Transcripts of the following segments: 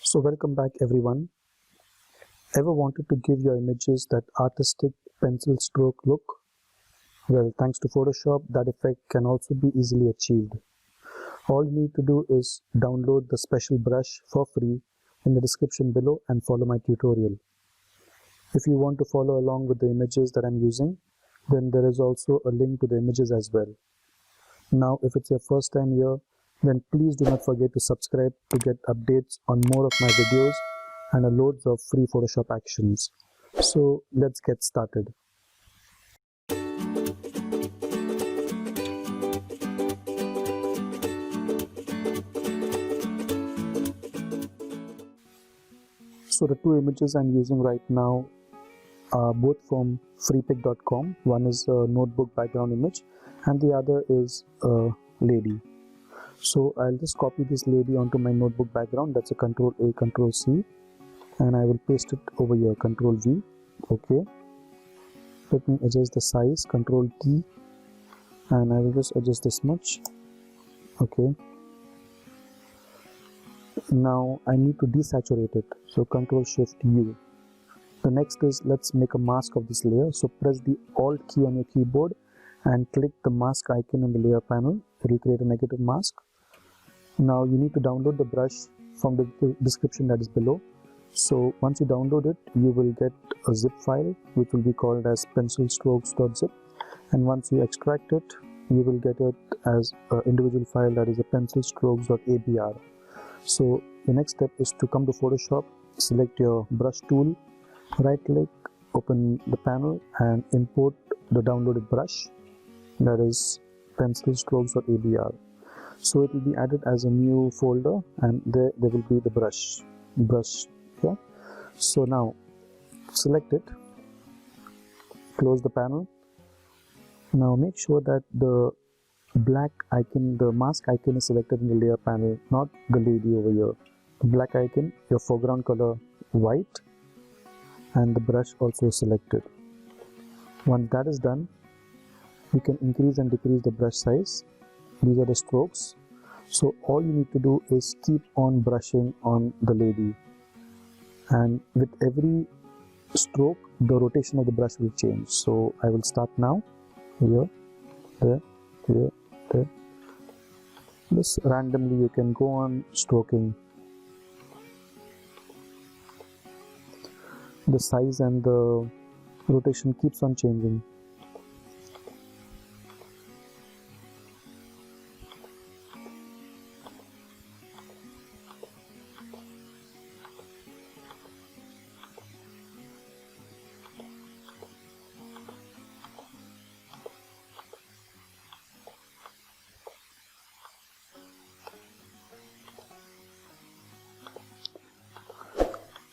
So welcome back everyone. Ever wanted to give your images that artistic pencil stroke look? Well, thanks to Photoshop, that effect can also be easily achieved. All you need to do is download the special brush for free in the description below and follow my tutorial. If you want to follow along with the images that I'm using, then there is also a link to the images as well. Now, if it's your first time here, then please do not forget to subscribe to get updates on more of my videos and loads of free Photoshop actions. So let's get started. So the two images I'm using right now are both from freepik.com. One is a notebook background image and the other is a lady. So I'll just copy this lady onto my notebook background. That's a Control A, Control C, and I will paste it over here, Control V. Okay, let me adjust the size, Control T, and I will just adjust this much. Okay, now I need to desaturate it, so Control Shift U. The next is, let's make a mask of this layer. So press the Alt key on your keyboard and click the mask icon in the layer panel. It will create a negative mask. Now you need to download the brush from the description that is below. So once you download it, you will get a zip file which will be called as pencilstrokes.zip, and once you extract it, you will get it as an individual file, that is a pencilstrokes.abr. So the next step is to come to Photoshop, select your brush tool, right click, open the panel and import the downloaded brush, that is pencilstrokes.abr. So it will be added as a new folder and there will be the brush here. So now select it, close the panel. Now make sure that the black icon, the mask icon, is selected in the layer panel, not the lady over here. The black icon, your foreground color white, and the brush also selected. Once that is done, you can increase and decrease the brush size. These are the strokes. So all you need to do is keep on brushing on the lady, and with every stroke the rotation of the brush will change. So I will start now, here, there, here, there. This randomly you can go on stroking. The size and the rotation keeps on changing.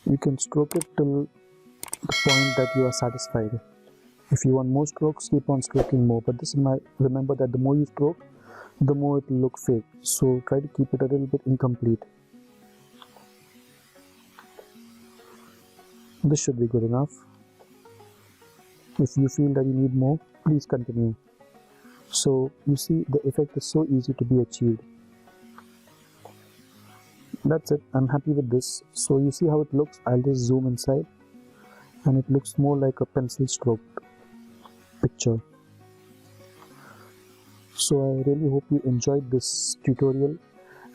You can stroke it till the point that you are satisfied. If you want more strokes, keep on stroking more, but remember that the more you stroke, the more it will look fake. So try to keep it a little bit incomplete. This should be good enough. If you feel that you need more, please continue. So you see, the effect is so easy to be achieved. That's it. I'm happy with this. So you see how it looks. I'll just zoom inside and it looks more like a pencil stroke picture. So I really hope you enjoyed this tutorial,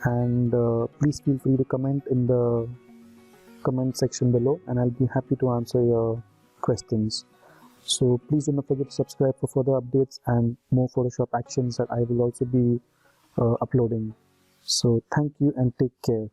and please feel free to comment in the comment section below and I'll be happy to answer your questions. So please do not forget to subscribe for further updates and more Photoshop actions that I will also be uploading. So thank you and take care.